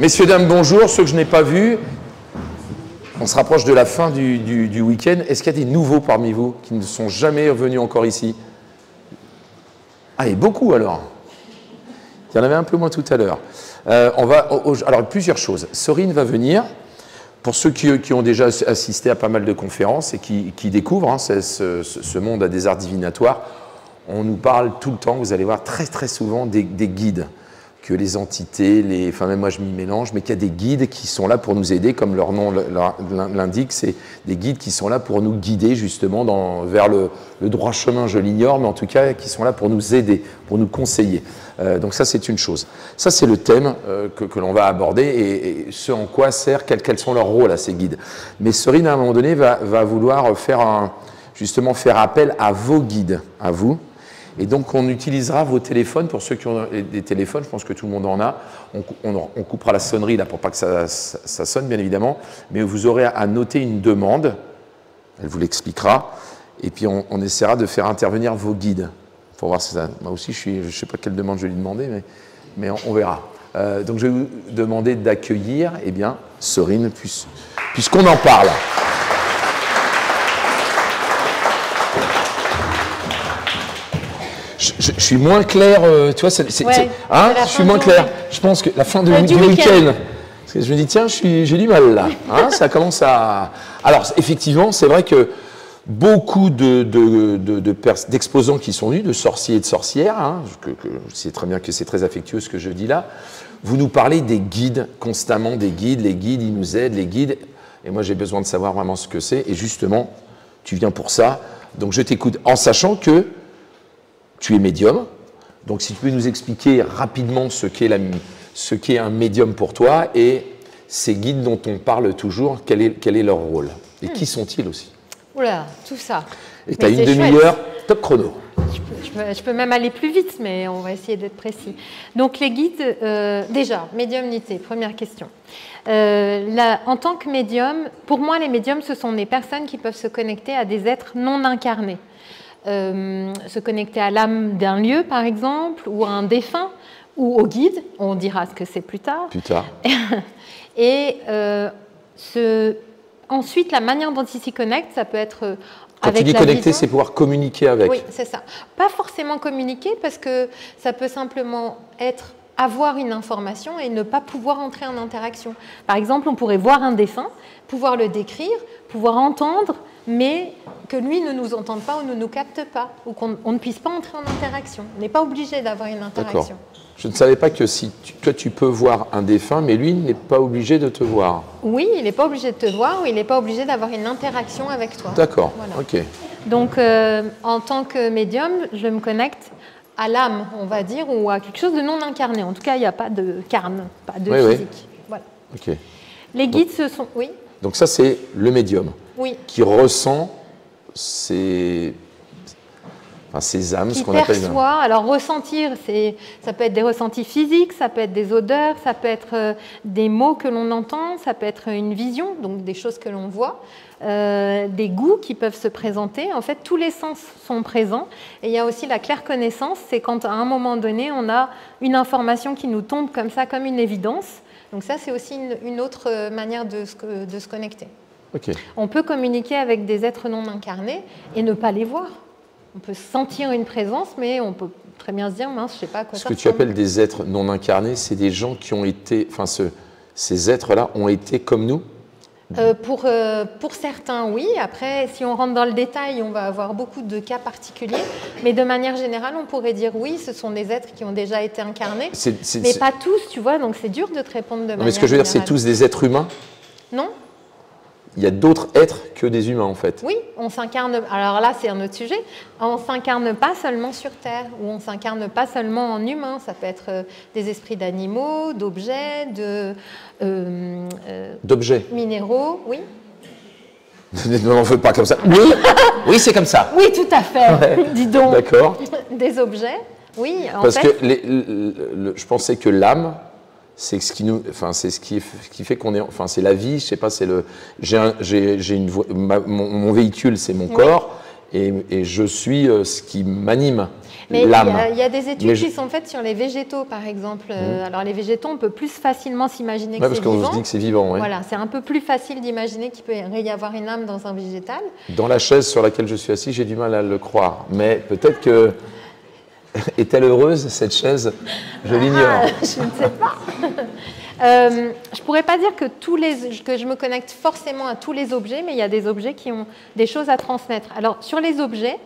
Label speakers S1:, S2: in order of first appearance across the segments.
S1: Messieurs, dames, bonjour. Ceux que je n'ai pas vus, on se rapproche de la fin du week-end. Est-ce qu'il y a des nouveaux parmi vous qui ne sont jamais venus encore ici? Ah, et beaucoup alors. Il y en avait un peu moins tout à l'heure. Alors, plusieurs choses. Sorine va venir. Pour ceux qui ont déjà assisté à pas mal de conférences et qui découvrent ce monde des arts divinatoires, on nous parle tout le temps, vous allez voir très très souvent, des guides. Que les entités, enfin même moi je m'y mélange, mais qu'il y a des guides qui sont là pour nous aider, comme leur nom l'indique, c'est des guides qui sont là pour nous guider justement vers le droit chemin, je l'ignore, mais en tout cas qui sont là pour nous aider, pour nous conseiller. Donc ça c'est une chose. Ça c'est le thème que l'on va aborder et ce en quoi sert, quels sont leurs rôles à ces guides. Mais Sorine à un moment donné va vouloir justement faire appel à vos guides, à vous. Et donc, on utilisera vos téléphones. Pour ceux qui ont des téléphones, je pense que tout le monde en a. On coupera la sonnerie là pour pas que ça sonne, bien évidemment. Mais vous aurez à noter une demande. Elle vous l'expliquera. Et puis, on essaiera de faire intervenir vos guides. Pour voir si ça... Moi aussi, je ne sais pas quelle demande je vais lui demander, mais on verra. Donc, je vais vous demander d'accueillir Sorine, puisqu'on en parle. Je suis moins clair, tu vois, je suis moins clair. Je pense que la fin du week-end, parce que je me dis, tiens, j'ai du mal là. Ça commence à... Alors, effectivement, c'est vrai que beaucoup d'exposants qui sont venus, de sorciers et de sorcières, je sais très bien que c'est très affectueux ce que je dis là, vous nous parlez des guides, constamment des guides, les guides, ils nous aident, les guides, et moi j'ai besoin de savoir vraiment ce que c'est, et justement, tu viens pour ça, donc je t'écoute, en sachant que tu es médium, donc si tu peux nous expliquer rapidement ce qu'est un médium pour toi et ces guides dont on parle toujours, quel est leur rôle et qui sont-ils aussi?
S2: Oula, tout ça.
S1: Et tu as une demi-heure, top chrono.
S2: Je peux même aller plus vite, mais on va essayer d'être précis. Donc les guides, déjà, médiumnité, première question. En tant que médium, pour moi les médiums, ce sont des personnes qui peuvent se connecter à des êtres non incarnés. Se connecter à l'âme d'un lieu, par exemple, ou à un défunt, ou au guide, on dira ce que c'est plus tard.
S1: Plus tard.
S2: Et ensuite, la manière dont ils s'y connectent, ça peut être
S1: Quand tu dis connecter, c'est pouvoir communiquer avec.
S2: Oui, c'est ça. Pas forcément communiquer, parce que ça peut simplement être avoir une information et ne pas pouvoir entrer en interaction. Par exemple, on pourrait voir un défunt, pouvoir le décrire, pouvoir entendre, mais que lui ne nous entende pas ou ne nous capte pas, ou qu'on ne puisse pas entrer en interaction. On n'est pas obligé d'avoir une interaction.
S1: Je ne savais pas que si toi tu peux voir un défunt, mais lui n'est pas obligé de te voir.
S2: Oui, il n'est pas obligé de te voir, ou il n'est pas obligé d'avoir une interaction avec toi.
S1: D'accord,
S2: voilà.
S1: Ok.
S2: Donc, en tant que médium, je me connecte à l'âme, on va dire, ou à quelque chose de non incarné. En tout cas, il n'y a pas de carne, pas de physique.
S1: Oui.
S2: Voilà.
S1: Ok.
S2: Les guides, ce sont... Oui.
S1: Donc ça, c'est le médium qui ressent ces âmes, ce qu'on appelle...
S2: Qui perçoit. Alors, ressentir, ça peut être des ressentis physiques, ça peut être des odeurs, ça peut être des mots que l'on entend, ça peut être une vision, donc des choses que l'on voit, des goûts qui peuvent se présenter. En fait, tous les sens sont présents. Et il y a aussi la claire connaissance, c'est quand à un moment donné, on a une information qui nous tombe comme ça, comme une évidence. Donc ça, c'est aussi une autre manière de se connecter.
S1: Okay.
S2: On peut communiquer avec des êtres non incarnés et ne pas les voir. On peut sentir une présence, mais on peut très bien se dire, mince, je ne sais pas à quoi ça ressemble.
S1: Ce que tu appelles des êtres non incarnés, c'est des gens qui ont été... Enfin, ces êtres-là ont été comme nous?
S2: Pour certains, oui. Après, si on rentre dans le détail, on va avoir beaucoup de cas particuliers. Mais de manière générale, on pourrait dire oui, ce sont des êtres qui ont déjà été incarnés. Mais pas tous, tu vois, donc c'est dur de te répondre de manière générale.
S1: Mais ce que je veux dire, c'est tous des êtres humains?
S2: Non.
S1: Il y a d'autres êtres que des humains, en fait.
S2: Oui, on s'incarne... Alors là, c'est un autre sujet. On ne s'incarne pas seulement sur Terre, ou on ne s'incarne pas seulement en humain. Ça peut être des esprits d'animaux, d'objets,
S1: d'objets
S2: minéraux, oui.
S1: Ne m'en fais pas comme ça. Oui, oui, c'est comme ça.
S2: Oui, tout à fait. Ouais. Dis donc.
S1: D'accord.
S2: Des objets, oui.
S1: Parce que je pensais que l'âme... c'est ce qui nous, enfin c'est ce qui fait qu'on est, enfin c'est la vie, je sais pas, c'est le, j'ai une voie, mon véhicule c'est mon corps et je suis ce qui m'anime,
S2: Mais
S1: l'âme.
S2: il y a des études qui sont faites sur les végétaux, par exemple. Alors, les végétaux, on peut plus facilement s'imaginer que c'est vivant.
S1: Parce qu'on se dit que c'est vivant. Ouais.
S2: Voilà, c'est un peu plus facile d'imaginer qu'il peut y avoir une âme dans un végétal.
S1: Dans la chaise sur laquelle je suis assis, j'ai du mal à le croire. Mais peut-être que... Est-elle heureuse, cette chaise? Je l'ignore.
S2: Je ne sais pas. Je ne pourrais pas dire que je me connecte forcément à tous les objets, mais il y a des objets qui ont des choses à transmettre. Alors, sur les objets,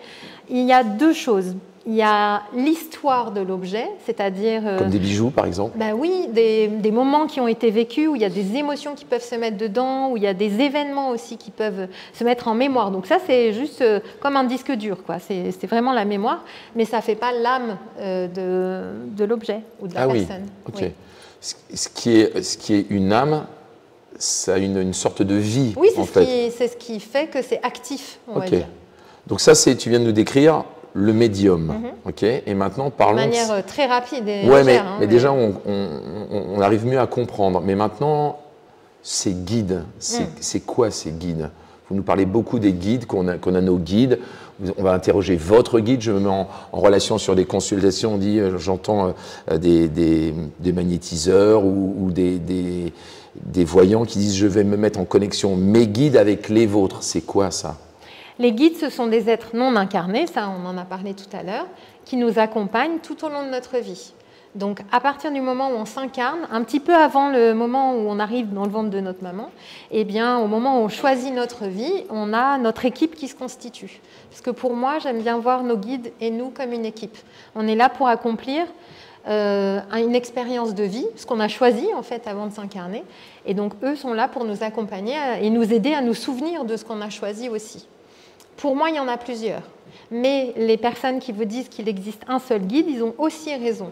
S2: il y a deux choses. Il y a l'histoire de l'objet, c'est-à-dire...
S1: Comme des bijoux, par exemple?
S2: Ben oui, des moments qui ont été vécus, où il y a des émotions qui peuvent se mettre dedans, où il y a des événements aussi qui peuvent se mettre en mémoire. Donc ça, c'est juste comme un disque dur, quoi. C'est vraiment la mémoire, mais ça ne fait pas l'âme de l'objet ou de la personne.
S1: Ok.
S2: Oui.
S1: Ce qui est une âme, ça a une sorte de vie,
S2: oui,
S1: en fait.
S2: Oui, c'est ce qui fait que c'est actif, on va dire.
S1: Donc ça, tu viens de nous décrire le médium. Ok. Et maintenant, parlons...
S2: De manière très rapide et
S1: ouais,
S2: légère.
S1: Mais déjà, on arrive mieux à comprendre. Mais maintenant, ces guides, c'est quoi ces guides? Vous nous parlez beaucoup des guides, qu'on a nos guides. On va interroger votre guide. Je me mets en relation sur des consultations. On dit, j'entends des magnétiseurs ou des voyants qui disent, je vais me mettre en connexion mes guides avec les vôtres. C'est quoi ça?
S2: Les guides, ce sont des êtres non incarnés, ça on en a parlé tout à l'heure, qui nous accompagnent tout au long de notre vie. Donc à partir du moment où on s'incarne, un petit peu avant le moment où on arrive dans le ventre de notre maman, eh bien au moment où on choisit notre vie, on a notre équipe qui se constitue. Parce que pour moi, j'aime bien voir nos guides et nous comme une équipe. On est là pour accomplir une expérience de vie, ce qu'on a choisi en fait avant de s'incarner. Et donc eux sont là pour nous accompagner et nous aider à nous souvenir de ce qu'on a choisi aussi. Pour moi, il y en a plusieurs. Mais les personnes qui vous disent qu'il existe un seul guide, ils ont aussi raison.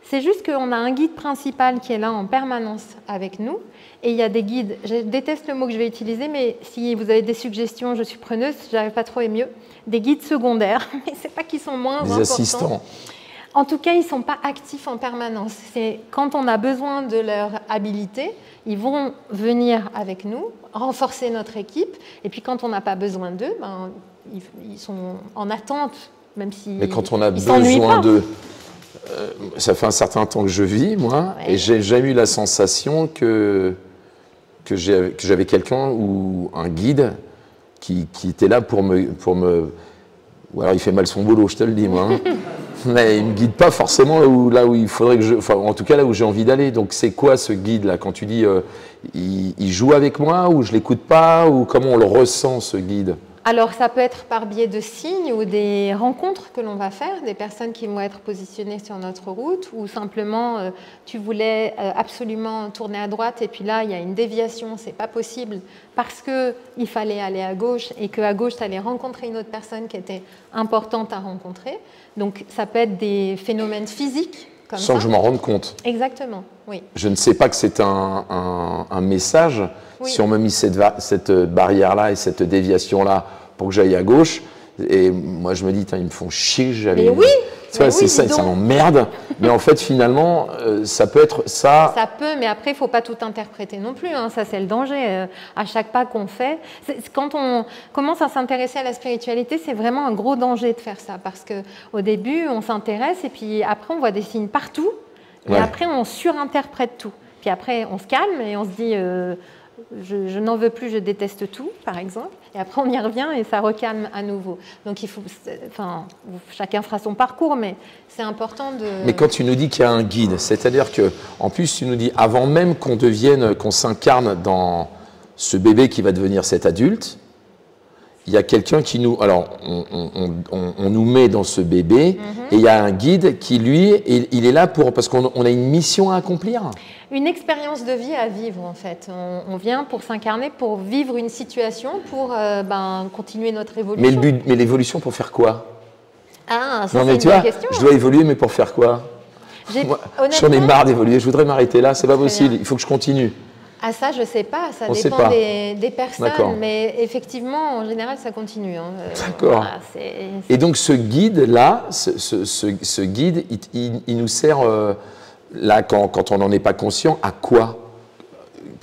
S2: C'est juste qu'on a un guide principal qui est là en permanence avec nous. Et il y a des guides, je déteste le mot que je vais utiliser, mais si vous avez des suggestions, je suis preneuse, je n'arrive pas trop et mieux. Des guides secondaires, mais ce n'est pas qu'ils sont moins importants.
S1: Des assistants.
S2: En tout cas, ils ne sont pas actifs en permanence. C'est quand on a besoin de leur habilité, ils vont venir avec nous, renforcer notre équipe. Et puis quand on n'a pas besoin d'eux, ben, ils sont en attente, même si
S1: mais quand on a besoin d'eux, ça fait un certain temps que je vis, moi, et j'ai jamais eu la sensation que j'avais quelqu'un ou un guide qui était là pour me... Ou alors il fait mal son boulot, je te le dis, moi. Hein. Mais il ne me guide pas forcément là où il faudrait que je... Enfin, en tout cas, là où j'ai envie d'aller. Donc, c'est quoi ce guide-là? Quand tu dis il joue avec moi ou je ne l'écoute pas, ou comment on le ressent, ce guide?
S2: Alors, ça peut être par biais de signes ou des rencontres que l'on va faire, des personnes qui vont être positionnées sur notre route, ou simplement, tu voulais absolument tourner à droite, et puis là, il y a une déviation, c'est pas possible, parce qu'il fallait aller à gauche, et qu'à gauche, tu allais rencontrer une autre personne qui était importante à rencontrer. Donc, ça peut être des phénomènes physiques, comme ça.
S1: Sans que je m'en rende compte.
S2: Exactement, oui.
S1: Je ne sais pas que c'est un message. Oui. Si on me met cette barrière-là et cette déviation-là pour que j'aille à gauche, et moi je me dis, ils me font chier, j'allais...
S2: Mais oui,
S1: tu vois, c'est ça, ça m'emmerde. Mais en fait, finalement, ça peut être ça...
S2: Ça peut, mais après, il ne faut pas tout interpréter non plus. Hein. Ça, c'est le danger. À chaque pas qu'on fait... Quand on commence à s'intéresser à la spiritualité, c'est vraiment un gros danger de faire ça. Parce qu'au début, on s'intéresse, et puis après, on voit des signes partout. Et après, on surinterprète tout. Puis après, on se calme et on se dit... je n'en veux plus, je déteste tout, par exemple. Et après, on y revient et ça recalme à nouveau. Donc, il faut, enfin, chacun fera son parcours, mais c'est important de...
S1: Mais quand tu nous dis qu'il y a un guide, c'est-à-dire que, en plus, tu nous dis, avant même qu'on devienne, qu'on s'incarne dans ce bébé qui va devenir cet adulte, il y a quelqu'un qui nous... Alors, on nous met dans ce bébé, et il y a un guide qui, lui, il est là pour... Parce qu'on a une mission à accomplir.
S2: Une expérience de vie à vivre, en fait. On vient pour s'incarner, pour vivre une situation, pour continuer notre évolution.
S1: Mais l'évolution, pour faire quoi?
S2: Ah, ça, c'est une bonne question.
S1: Je dois évoluer, mais pour faire quoi? J'en ai marre d'évoluer, je voudrais m'arrêter là, c'est pas possible, il faut que je continue.
S2: Ah ça, je ne sais pas, ça dépend des personnes, mais effectivement, en général, ça continue. Hein.
S1: D'accord. Voilà, et donc ce guide-là, ce guide, il nous sert, là, quand on n'en est pas conscient, à quoi?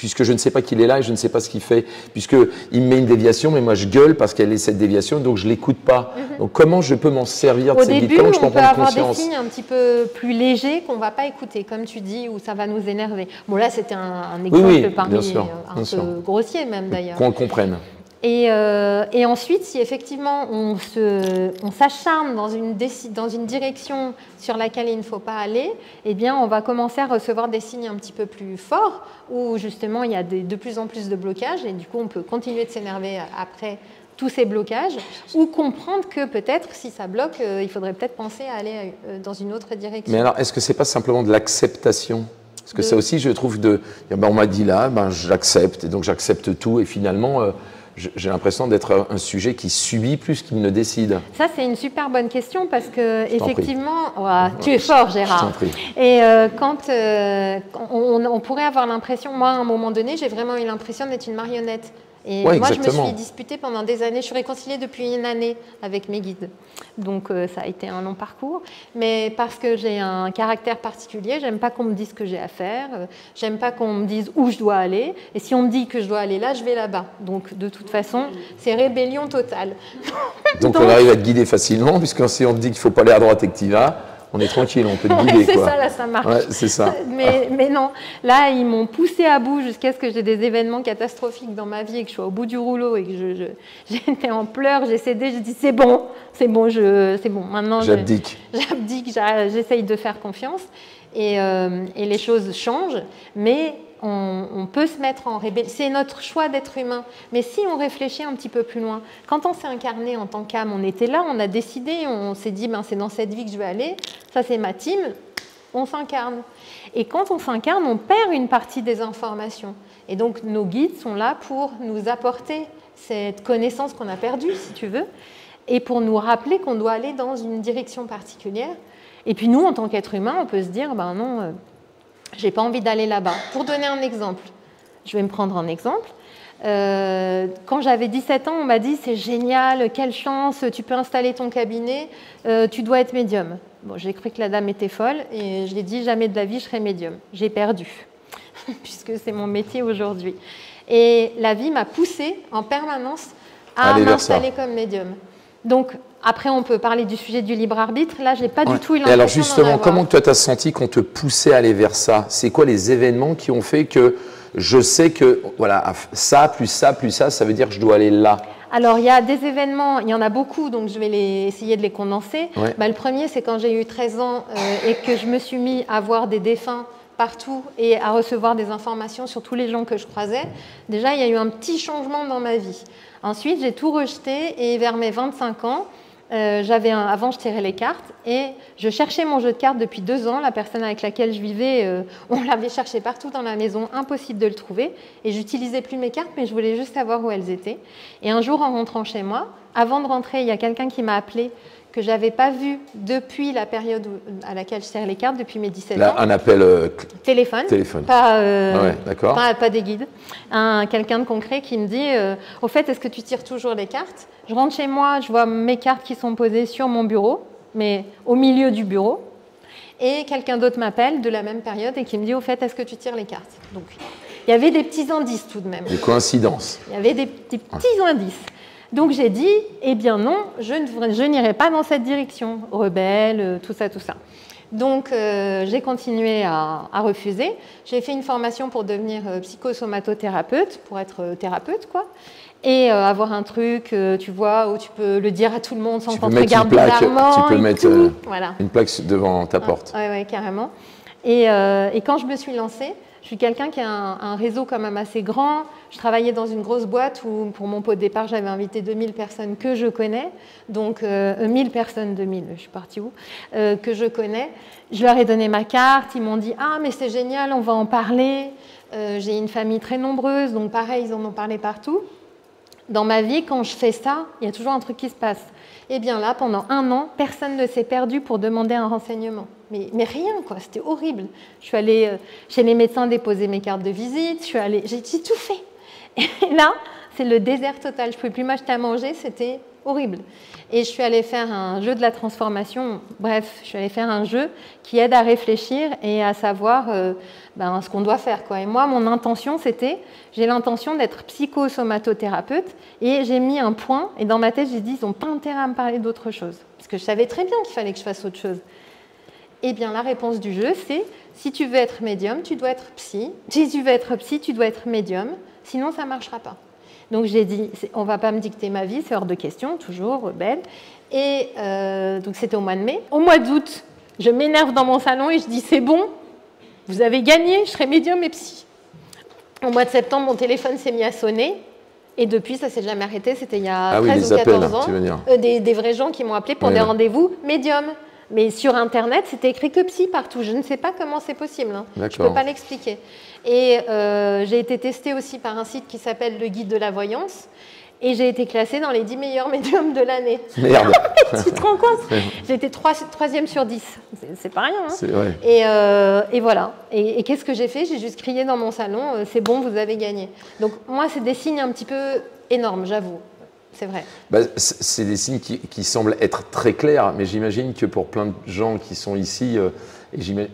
S1: puisque je ne sais pas qu'il est là et je ne sais pas ce qu'il fait, puisqu'il me met une déviation, mais moi je gueule parce qu'elle est cette déviation, donc je ne l'écoute pas. Donc comment je peux m'en servir de ces guides? Comment je peux en prendre conscience?
S2: Au début, on peut avoir des signes un petit peu plus légers qu'on ne va pas écouter, comme tu dis, où ça va nous énerver. Bon, là, c'était un exemple parmi un peu grossier même d'ailleurs.
S1: Qu'on le comprenne.
S2: Et ensuite, si effectivement on s'acharne dans une direction sur laquelle il ne faut pas aller, eh bien, on va commencer à recevoir des signes un petit peu plus forts où justement il y a de plus en plus de blocages et du coup on peut continuer de s'énerver après tous ces blocages ou comprendre que peut-être si ça bloque, il faudrait peut-être penser à aller dans une autre direction.
S1: Mais alors, est-ce que c'est pas simplement de l'acceptation? Parce que ça aussi, je trouve, on m'a dit là, j'accepte, et donc j'accepte tout, et finalement, j'ai l'impression d'être un sujet qui subit plus qu'il ne décide.
S2: Ça, c'est une super bonne question parce que effectivement, tu es fort, Gérard. Et on pourrait avoir l'impression, moi, à un moment donné, j'ai vraiment eu l'impression d'être une marionnette. Et moi, je me suis disputée pendant des années. Je suis réconciliée depuis une année avec mes guides. Donc, ça a été un long parcours. Mais parce que j'ai un caractère particulier, j'aime pas qu'on me dise ce que j'ai à faire. J'aime pas qu'on me dise où je dois aller. Et si on me dit que je dois aller là, je vais là-bas. Donc, de toute façon, c'est rébellion totale.
S1: Donc, on arrive à te guider facilement, puisque si on te dit qu'il ne faut pas aller à droite et que tu y vas, on est tranquille, on peut te guider.
S2: C'est ça, là, ça marche.
S1: Ouais, c'est ça.
S2: Mais non, là, ils m'ont poussé à bout jusqu'à ce que j'ai des événements catastrophiques dans ma vie et que je sois au bout du rouleau et que j'étais en pleurs, j'ai cédé, j'ai dit c'est bon, maintenant
S1: j'abdique.
S2: J'essaye de faire confiance et les choses changent, mais on peut se mettre en rébellion. C'est notre choix d'être humain. Mais si on réfléchit un petit peu plus loin, quand on s'est incarné en tant qu'âme, on était là, on a décidé, on s'est dit c'est dans cette vie que je vais aller, ça c'est ma team, on s'incarne. Et quand on s'incarne, on perd une partie des informations. Et donc nos guides sont là pour nous apporter cette connaissance qu'on a perdue, si tu veux, et pour nous rappeler qu'on doit aller dans une direction particulière. Et puis nous, en tant qu'être humain, on peut se dire non, j'ai pas envie d'aller là-bas. Pour donner un exemple, je vais me prendre un exemple. Quand j'avais 17 ans, on m'a dit c'est génial, quelle chance, tu peux installer ton cabinet, tu dois être médium. Bon, j'ai cru que la dame était folle et je l'ai dit jamais de la vie je serai médium. J'ai perdu, puisque c'est mon métier aujourd'hui. Et la vie m'a poussée en permanence à m'installer comme médium. Donc, après, on peut parler du sujet du libre arbitre. Là, je n'ai pas du tout eu l'impression.
S1: Et alors, justement, comment toi, tu as senti qu'on te poussait à aller vers ça? C'est quoi les événements qui ont fait que je sais que voilà, ça, plus ça, plus ça, ça veut dire que je dois aller là?
S2: Alors, il y a des événements, il y en a beaucoup, donc je vais essayer de les condenser.
S1: Ouais.
S2: Le premier, c'est quand j'ai eu 13 ans et que je me suis mis à voir des défunts partout et à recevoir des informations sur tous les gens que je croisais. Déjà, il y a eu un petit changement dans ma vie. Ensuite, j'ai tout rejeté et vers mes 25 ans, avant je tirais les cartes et je cherchais mon jeu de cartes depuis 2 ans. La personne avec laquelle je vivais, on l'avait cherché partout dans la maison, impossible de le trouver. Et j'utilisais plus mes cartes, mais je voulais juste savoir où elles étaient. Et un jour, en rentrant chez moi, avant de rentrer, il y a quelqu'un qui m'a appelé que je n'avais pas vu depuis la période à laquelle je tire les cartes, depuis mes 17 ans.
S1: Un appel
S2: téléphone. Pas des guides. Quelqu'un de concret qui me dit au fait, est-ce que tu tires toujours les cartes? Je rentre chez moi, je vois mes cartes qui sont posées sur mon bureau, mais au milieu du bureau. Et quelqu'un d'autre m'appelle de la même période et qui me dit au fait, est-ce que tu tires les cartes? Donc, il y avait des petits indices tout de même.
S1: Des coïncidences.
S2: Il y avait des petits indices. Donc j'ai dit, eh bien non, je n'irai pas dans cette direction, rebelle, tout ça. Donc j'ai continué à refuser. J'ai fait une formation pour devenir psychosomatothérapeute, pour être thérapeute, quoi. Et avoir un truc, tu vois, où tu peux le dire à tout le monde sans qu'on te regarde bizarrement.
S1: Tu peux mettre une plaque devant ta porte.
S2: Oui, carrément. Et quand je me suis lancée, je suis quelqu'un qui a un réseau quand même assez grand. Je travaillais dans une grosse boîte où, pour mon pot de départ, j'avais invité 2000 personnes que je connais. Donc, 1000 personnes, 2000, je suis partie où que je connais. Je leur ai donné ma carte. Ils m'ont dit « Ah, mais c'est génial, on va en parler. » J'ai une famille très nombreuse, donc pareil, ils en ont parlé partout. Dans ma vie, quand je fais ça, il y a toujours un truc qui se passe. Eh bien là, pendant 1 an, personne ne s'est perdu pour demander un renseignement. Mais rien, quoi, c'était horrible. Je suis allée chez les médecins déposer mes cartes de visite, j'ai tout fait. Et là, c'est le désert total. Je ne pouvais plus m'acheter à manger, c'était horrible. Et je suis allée faire un jeu de la transformation. Bref, je suis allée faire un jeu qui aide à réfléchir et à savoir ce qu'on doit faire, quoi. Et moi, mon intention, c'était, j'ai l'intention d'être psychosomatothérapeute et j'ai mis un point. Et dans ma tête, j'ai dit, ils n'ont pas intérêt à me parler d'autre chose. Parce que je savais très bien qu'il fallait que je fasse autre chose. Eh bien, la réponse du jeu, c'est, si tu veux être médium, tu dois être psy. Si tu veux être psy, tu dois être médium. Sinon, ça ne marchera pas. Donc j'ai dit, on ne va pas me dicter ma vie, c'est hors de question, toujours belle. Et donc c'était au mois de mai. Au mois d'août, je m'énerve dans mon salon et je dis, c'est bon, vous avez gagné, je serai médium et psy. Au mois de septembre, mon téléphone s'est mis à sonner. Et depuis, ça ne s'est jamais arrêté. C'était il y a 13 ou 14 ans. Des vrais gens qui m'ont appelé pour des rendez-vous médium. Mais sur Internet, c'était écrit que psy partout. Je ne sais pas comment c'est possible. Hein. Je ne peux pas l'expliquer. Et j'ai été testée aussi par un site qui s'appelle le Guide de la Voyance. Et j'ai été classée dans les 10 meilleurs médiums de l'année.
S1: Merde.
S2: Tu te rends compte? J'ai été 3e sur 10. C'est pas rien. Hein.
S1: Ouais.
S2: Et voilà. Et qu'est-ce que j'ai fait? J'ai juste crié dans mon salon, c'est bon, vous avez gagné. Donc moi, c'est des signes un petit peu énormes, j'avoue. C'est vrai.
S1: C'est des signes qui semblent être très clairs, mais j'imagine que pour plein de gens qui sont ici,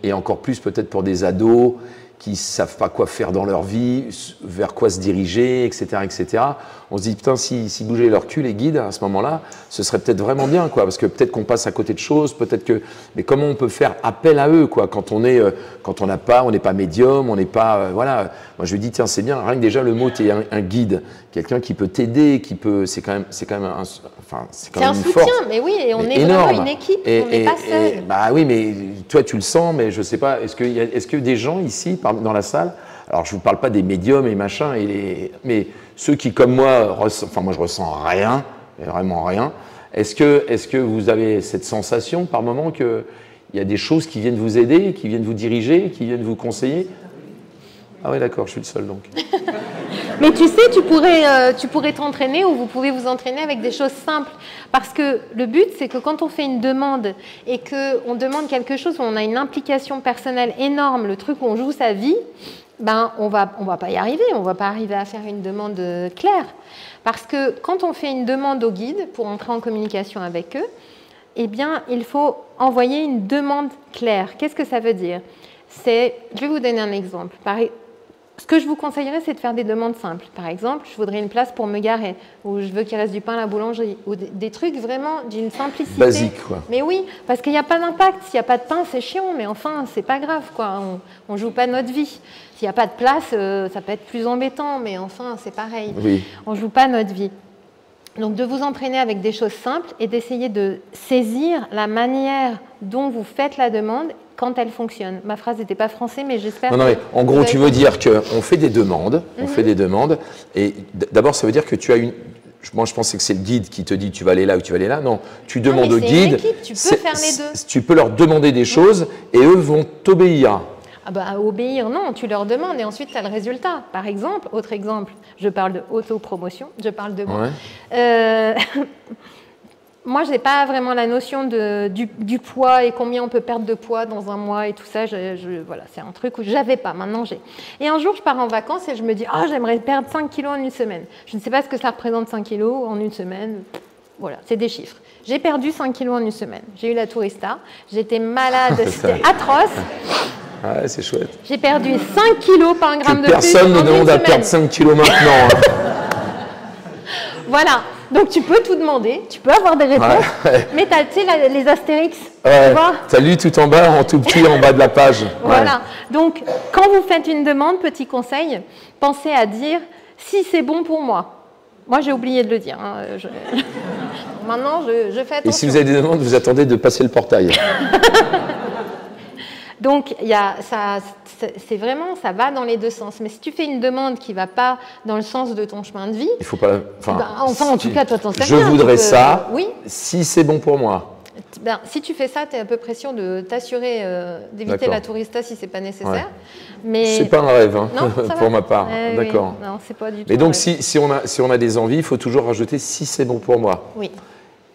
S1: et encore plus peut-être pour des ados qui ne savent pas quoi faire dans leur vie, vers quoi se diriger, etc., etc. On se dit, putain, s'ils bougeaient leur cul, les guides, à ce moment-là, ce serait peut-être vraiment bien, quoi, parce que peut-être qu'on passe à côté de choses, peut-être que... Mais comment on peut faire appel à eux, quoi, quand on n'est pas médium, on n'est pas... voilà. Moi, je lui dis, tiens, c'est bien, rien que déjà le mot, tu es un guide, quelqu'un qui peut t'aider, qui peut... C'est quand même un
S2: soutien, mais oui, et on est
S1: énorme.
S2: Vraiment une équipe, on n'est pas seul.
S1: Bah oui, mais toi, tu le sens, mais je ne sais pas, est-ce que des gens ici, dans la salle, alors je ne vous parle pas des médiums et machin, mais ceux qui, comme moi, moi je ressens rien, vraiment rien, est-ce que vous avez cette sensation par moment qu'il y a des choses qui viennent vous aider, qui viennent vous diriger, qui viennent vous conseiller? Ah oui, d'accord, je suis le seul donc.
S2: Mais tu sais, tu pourrais t'entraîner ou vous pouvez vous entraîner avec des choses simples. Parce que le but, c'est que quand on fait une demande et qu'on demande quelque chose où on a une implication personnelle énorme, le truc où on joue sa vie, on va pas y arriver. On ne va pas arriver à faire une demande claire. Parce que quand on fait une demande au guide pour entrer en communication avec eux, eh bien, il faut envoyer une demande claire. Qu'est-ce que ça veut dire? Je vais vous donner un exemple. Ce que je vous conseillerais, c'est de faire des demandes simples. Par exemple, je voudrais une place pour me garer, ou je veux qu'il reste du pain à la boulangerie, ou des trucs vraiment d'une simplicité.
S1: Basique, quoi.
S2: Mais oui, parce qu'il n'y a pas d'impact. S'il n'y a pas de pain, c'est chiant, mais enfin, c'est pas grave, quoi. On ne joue pas notre vie. S'il n'y a pas de place, ça peut être plus embêtant, mais enfin, c'est pareil.
S1: Oui.
S2: On ne joue pas notre vie. Donc, de vous entraîner avec des choses simples et d'essayer de saisir la manière dont vous faites la demande quand elle fonctionne. Ma phrase n'était pas français, mais j'espère...
S1: Non, mais en gros, tu veux dire qu'on fait des demandes, et d'abord, ça veut dire que tu as une... Moi, je pensais que c'est le guide qui te dit tu vas aller là ou tu vas aller là. Non, tu demandes au guide...
S2: Une équipe, tu peux faire les deux.
S1: Tu peux leur demander des choses et eux vont t'obéir.
S2: Obéir, non, tu leur demandes et ensuite tu as le résultat. Par exemple, autre exemple, je parle de autopromotion, je parle de moi. Ouais. Moi, je n'ai pas vraiment la notion du poids et combien on peut perdre de poids dans un mois et tout ça. Voilà, c'est un truc où je n'avais pas, maintenant j'ai. Et un jour, je pars en vacances et je me dis « j'aimerais perdre 5 kilos en une semaine ». Je ne sais pas ce que ça représente 5 kilos en une semaine. Voilà, c'est des chiffres. J'ai perdu 5 kilos en une semaine. J'ai eu la tourista, j'étais malade, c'était atroce.
S1: Ah ouais, c'est chouette.
S2: J'ai perdu 5 kilos, pas un gramme de plus.
S1: Personne ne demande à perdre 5 kilos maintenant.
S2: Voilà. Donc tu peux tout demander, tu peux avoir des réponses, mais tu as les astérix, tu vois.
S1: Tu as lu tout en bas, en tout petit, en bas de la page.
S2: Voilà. Donc quand vous faites une demande, petit conseil, pensez à dire si c'est bon pour moi. Moi, j'ai oublié de le dire. Hein. Maintenant, je fais attention.
S1: Et si vous avez des demandes, vous attendez de passer le portail.
S2: Donc, c'est vraiment, ça va dans les deux sens. Mais si tu fais une demande qui ne va pas dans le sens de ton chemin de vie,
S1: il faut pas.
S2: En tout cas, toi, t'en sais rien.
S1: Je voudrais ça.
S2: Oui.
S1: Si c'est bon pour moi.
S2: Si tu fais ça, tu es un peu pression de t'assurer d'éviter la tourista si ce n'est pas nécessaire.
S1: Ouais.
S2: Mais...
S1: C'est pas un rêve hein,
S2: non,
S1: pour ma part. D'accord.
S2: Oui. Non, c'est pas du tout.
S1: Mais donc, si on a des envies, il faut toujours rajouter si c'est bon pour moi.
S2: Oui.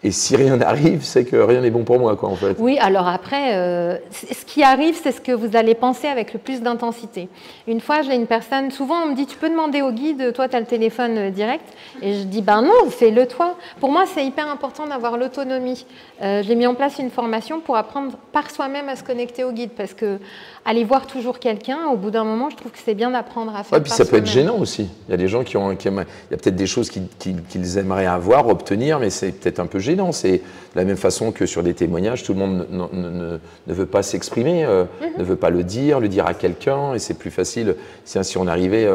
S1: Et si rien n'arrive, c'est que rien n'est bon pour moi, quoi, en fait.
S2: Oui, alors après, ce qui arrive, c'est ce que vous allez penser avec le plus d'intensité. Une fois, j'ai une personne, souvent on me dit, tu peux demander au guide, toi tu as le téléphone direct. Et je dis, ben non, fais-le toi. Pour moi, c'est hyper important d'avoir l'autonomie. J'ai mis en place une formation pour apprendre par soi-même à se connecter au guide. Parce que aller voir toujours quelqu'un, au bout d'un moment, je trouve que c'est bien d'apprendre à faire
S1: puis ça peut être gênant aussi. Il y a des gens qui aiment, il y a peut-être des choses qu'ils aimeraient avoir, obtenir, mais c'est peut-être un peu gênant. C'est de la même façon que sur des témoignages, tout le monde ne veut pas s'exprimer, ne veut pas le dire à quelqu'un, et c'est plus facile si on arrivait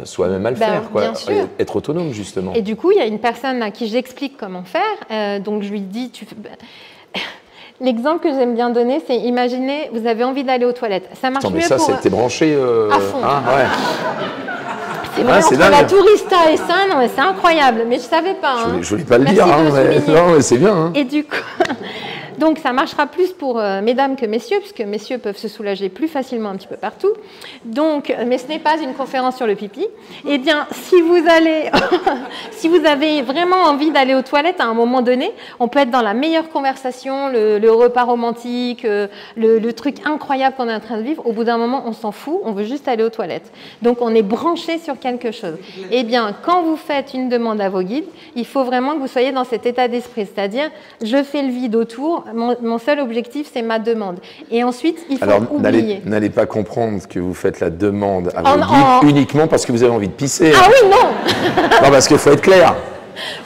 S1: soi-même à le faire, quoi.
S2: Bien sûr.
S1: Être autonome, justement.
S2: Et du coup, il y a une personne à qui j'explique comment faire, donc je lui dis, l'exemple que j'aime bien donner, c'est imaginez, vous avez envie d'aller aux toilettes. Ça marche mieux
S1: ça,
S2: pour...
S1: c'était branché...
S2: à fond.
S1: Hein, ouais.
S2: C'est vrai, entre la tourista et ça, non mais c'est incroyable, mais je ne savais pas.
S1: Je ne voulais pas le dire, mais c'est bien. Hein.
S2: Et du coup, donc ça marchera plus pour mesdames que messieurs, puisque messieurs peuvent se soulager plus facilement un petit peu partout. Donc, mais ce n'est pas une conférence sur le pipi. Eh bien, si vous avez vraiment envie d'aller aux toilettes à un moment donné, on peut être dans la meilleure conversation, le repas romantique, le truc incroyable qu'on est en train de vivre. Au bout d'un moment, on s'en fout, on veut juste aller aux toilettes. Donc, on est branché sur quelque chose. Eh bien, quand vous faites une demande à vos guides, il faut vraiment que vous soyez dans cet état d'esprit, c'est-à-dire, je fais le vide autour, mon seul objectif, c'est ma demande. Et ensuite, il faut oublier.
S1: N'allez pas comprendre que vous faites la demande à vos guides uniquement parce que vous avez envie de pisser.
S2: Ah oui, non.
S1: Non, parce qu'il faut être clair.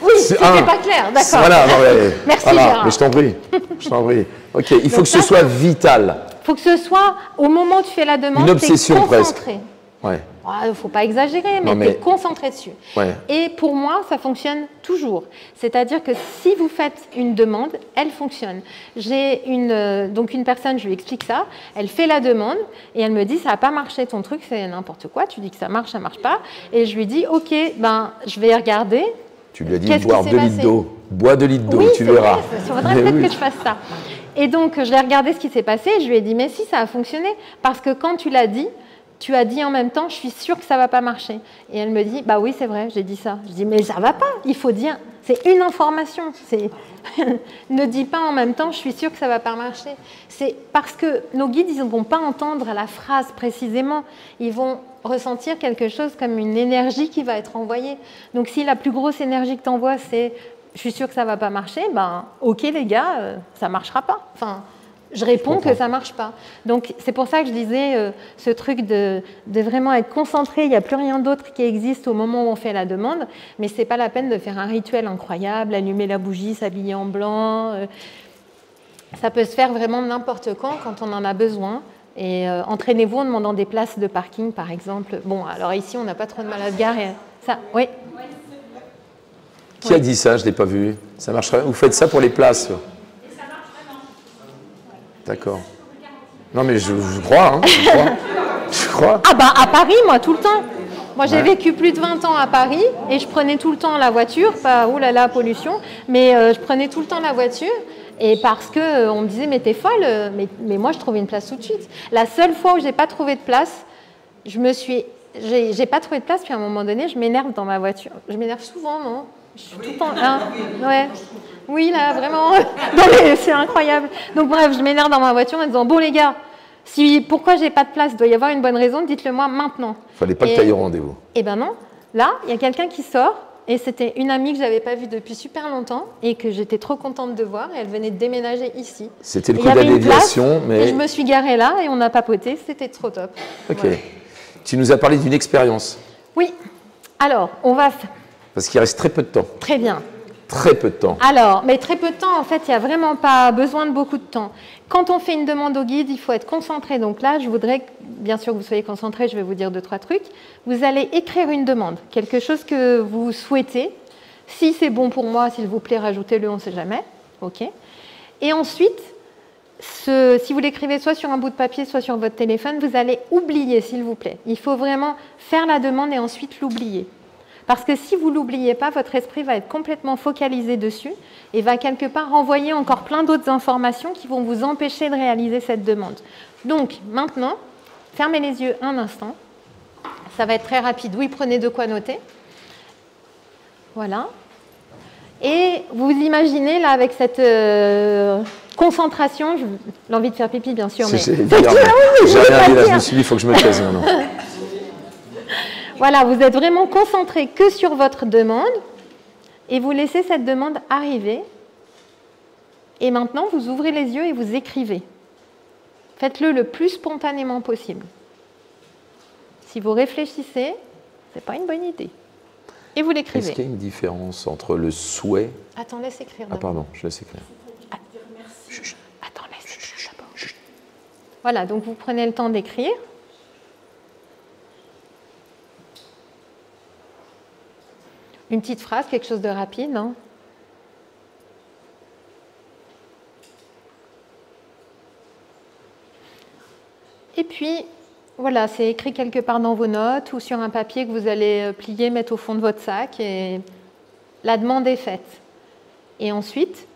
S2: Oui, c'était pas clair, d'accord.
S1: Voilà, non, mais,
S2: merci,
S1: voilà,
S2: Gérard.
S1: mais je t'en prie. Ok, il faut que ce soit vital.
S2: Il faut que ce soit, au moment où tu fais la demande,
S1: une obsession presque.
S2: Ouais. Il ne faut pas exagérer, mais tu es concentré dessus.
S1: Ouais.
S2: Et pour moi, ça fonctionne toujours. C'est-à-dire que si vous faites une demande, elle fonctionne. J'ai donc une personne, je lui explique ça, elle fait la demande et elle me dit, ça n'a pas marché ton truc, c'est n'importe quoi, tu dis que ça marche pas. Et je lui dis, ok, je vais regarder.
S1: Tu lui as dit boire 2 litres d'eau. Bois 2 litres d'eau, tu verras.
S2: Il faudrait peut-être que je fasse ça. Et donc, je l'ai regardé ce qui s'est passé et je lui ai dit, mais si, ça a fonctionné. Parce que quand tu l'as dit, tu as dit en même temps, je suis sûre que ça ne va pas marcher. Et elle me dit, bah oui, c'est vrai, j'ai dit ça. Je dis, mais ça ne va pas, il faut dire, c'est une information. Ne dis pas en même temps, je suis sûre que ça ne va pas marcher. C'est parce que nos guides, ils ne vont pas entendre la phrase précisément. Ils vont ressentir quelque chose comme une énergie qui va être envoyée. Donc si la plus grosse énergie que tu envoies, c'est, je suis sûre que ça ne va pas marcher, ben ok les gars, ça ne marchera pas. Enfin, je réponds que ça ne marche pas. Donc, c'est pour ça que je disais ce truc de vraiment être concentré. Il n'y a plus rien d'autre qui existe au moment où on fait la demande. Mais ce n'est pas la peine de faire un rituel incroyable, allumer la bougie, s'habiller en blanc. Ça peut se faire vraiment n'importe quand on en a besoin. Et entraînez-vous en demandant des places de parking, par exemple. Bon, alors ici, on n'a pas trop de mal à se garer. Ça, oui.
S1: Qui a dit ça? Je ne l'ai pas vu. Ça marcherait. Vous faites ça pour les places? D'accord. Non, mais je crois, hein, je crois.
S2: Ah bah à Paris, moi, tout le temps. Moi, j'ai vécu plus de 20 ans à Paris et je prenais tout le temps la voiture, pas oulala, pollution, mais je prenais tout le temps la voiture et parce qu'on me disait, mais t'es folle, mais moi, je trouvais une place tout de suite. La seule fois où j'ai pas trouvé de place, j'ai pas trouvé de place, puis à un moment donné, je m'énerve dans ma voiture. Je m'énerve souvent, non? Je suis tout le temps... Hein, ouais. Oui, là, vraiment. C'est incroyable. Donc, bref, je m'énerve dans ma voiture en disant, bon, les gars, pourquoi j'ai pas de place? Il doit y avoir une bonne raison, dites-le moi maintenant.
S1: Il fallait pas que tu ailles au rendez-vous.
S2: Eh ben non. Là, il y a quelqu'un qui sort, et c'était une amie que je n'avais pas vue depuis super longtemps, et que j'étais trop contente de voir, et elle venait de déménager ici.
S1: C'était le coup de la déviation, mais...
S2: Et je me suis garée là, et on a papoté, c'était trop top.
S1: Ok.
S2: Voilà.
S1: Tu nous as parlé d'une expérience.
S2: Oui. Alors, on va...
S1: Parce qu'il reste très peu de temps.
S2: Très bien.
S1: Très peu de temps.
S2: Alors, mais très peu de temps, en fait, il n'y a vraiment pas besoin de beaucoup de temps. Quand on fait une demande au guide, il faut être concentré. Donc là, je voudrais, bien sûr, que vous soyez concentré, je vais vous dire 2-3 trucs. Vous allez écrire une demande, quelque chose que vous souhaitez. Si c'est bon pour moi, s'il vous plaît, rajoutez-le, on ne sait jamais. OK. Et ensuite, si vous l'écrivez soit sur un bout de papier, soit sur votre téléphone, vous allez oublier, s'il vous plaît. Il faut vraiment faire la demande et ensuite l'oublier. Parce que si vous ne l'oubliez pas, votre esprit va être complètement focalisé dessus et va quelque part renvoyer encore plein d'autres informations qui vont vous empêcher de réaliser cette demande. Donc, maintenant, fermez les yeux un instant. Ça va être très rapide. Oui, prenez de quoi noter. Voilà. Et vous imaginez là avec cette concentration, j'ai l'envie de faire pipi bien sûr, mais
S1: j'ai rien dit là, je me suis dit il faut que je me taise maintenant.
S2: Voilà, vous êtes vraiment concentré que sur votre demande et vous laissez cette demande arriver. Et maintenant, vous ouvrez les yeux et vous écrivez. Faites-le le plus spontanément possible. Si vous réfléchissez, ce n'est pas une bonne idée. Et vous l'écrivez.
S1: Est-ce qu'il y a une différence entre le souhait...
S2: Attends, laisse écrire.
S1: Ah pardon, je laisse écrire.
S2: Attends, laisse écrire d'abord. Voilà, donc vous prenez le temps d'écrire. Une petite phrase, quelque chose de rapide. Hein. Et puis, voilà, c'est écrit quelque part dans vos notes ou sur un papier que vous allez plier, mettre au fond de votre sac et la demande est faite. Et ensuite,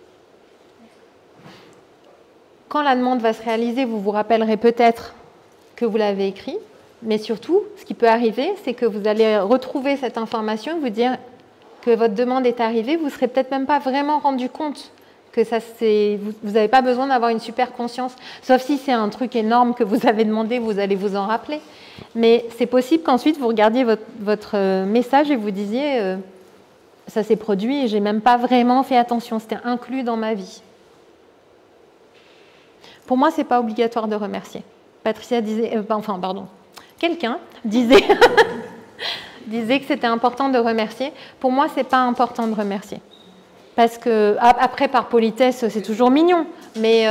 S2: quand la demande va se réaliser, vous vous rappellerez peut-être que vous l'avez écrit, mais surtout, ce qui peut arriver, c'est que vous allez retrouver cette information, vous dire que votre demande est arrivée, vous ne serez peut-être même pas vraiment rendu compte que ça c'est. Vous n'avez pas besoin d'avoir une super conscience, sauf si c'est un truc énorme que vous avez demandé, vous allez vous en rappeler. Mais c'est possible qu'ensuite vous regardiez votre message et vous disiez ça s'est produit et j'ai même pas vraiment fait attention, c'était inclus dans ma vie. Pour moi, c'est pas obligatoire de remercier. Patricia disait, quelqu'un disait disait que c'était important de remercier. Pour moi, c'est pas important de remercier. Parce que, après, par politesse, c'est toujours mignon. Mais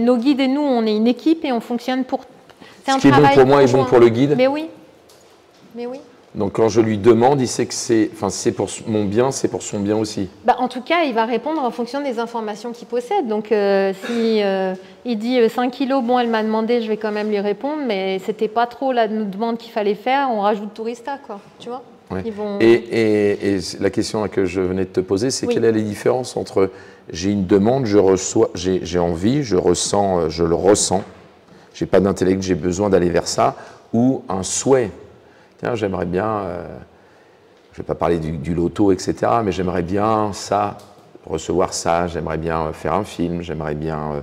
S2: nos guides et nous, on est une équipe et on fonctionne pour...
S1: Ce qui est bon pour moi est bon pour le guide.
S2: Mais oui. Mais oui.
S1: Donc quand je lui demande, il sait que c'est pour mon bien, c'est pour son bien aussi.
S2: En tout cas, il va répondre en fonction des informations qu'il possède. Donc si il dit 5 kilos, bon, elle m'a demandé, je vais quand même lui répondre, mais c'était pas trop la demande qu'il fallait faire, on rajoute tourista, quoi. Tu vois?
S1: Ouais. Et la question que je venais de te poser, c'est quelle est la différence entre j'ai une demande, je reçois, j'ai envie, je ressens, je le ressens, j'ai pas d'intellect, j'ai besoin d'aller vers ça, ou un souhait. Tiens, j'aimerais bien, je ne vais pas parler du loto, etc., mais j'aimerais bien ça, recevoir ça, j'aimerais bien faire un film, j'aimerais bien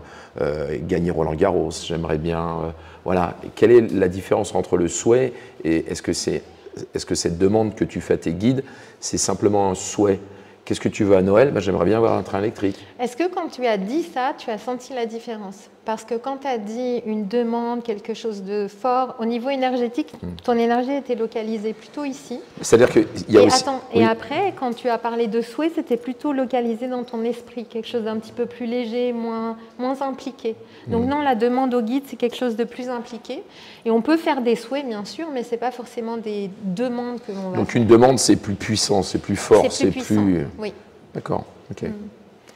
S1: gagner Roland Garros, j'aimerais bien, voilà. Quelle est la différence entre le souhait et est-ce que cette demande que tu fais à tes guides, c'est simplement un souhait? Qu'est-ce que tu veux à Noël? J'aimerais bien avoir un train électrique.
S2: Est-ce que quand tu as dit ça, tu as senti la différence? Parce que quand tu as dit une demande, quelque chose de fort, au niveau énergétique, ton énergie était localisée plutôt ici.
S1: C'est-à-dire qu'il y a aussi...
S2: Et après, quand tu as parlé de souhait, c'était plutôt localisé dans ton esprit, quelque chose d'un petit peu plus léger, moins impliqué. Donc non, la demande au guide, c'est quelque chose de plus impliqué. Et on peut faire des souhaits, bien sûr, mais ce n'est pas forcément des demandes que l'on va
S1: Donc
S2: faire.
S1: Une demande, c'est plus puissant, c'est plus fort, c'est plus...
S2: Oui.
S1: D'accord, ok.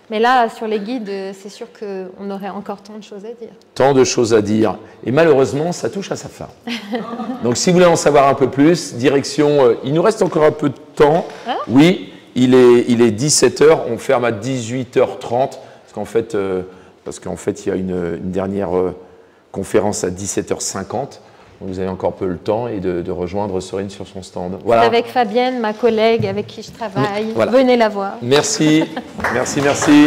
S2: Mais là, sur les guides, c'est sûr qu'on aurait encore tant de choses à dire.
S1: Tant de choses à dire. Et malheureusement, ça touche à sa fin. Donc, si vous voulez en savoir un peu plus, direction... il nous reste encore un peu de temps.
S2: Hein?
S1: Oui, il est 17h. On ferme à 18h30. Parce qu'en fait, il y a une dernière conférence à 17h50. Donc vous avez encore peu le temps et de rejoindre Sorine sur son stand. Voilà.
S2: Avec Fabienne, ma collègue avec qui je travaille.
S1: Voilà.
S2: Venez la voir.
S1: Merci, merci, merci.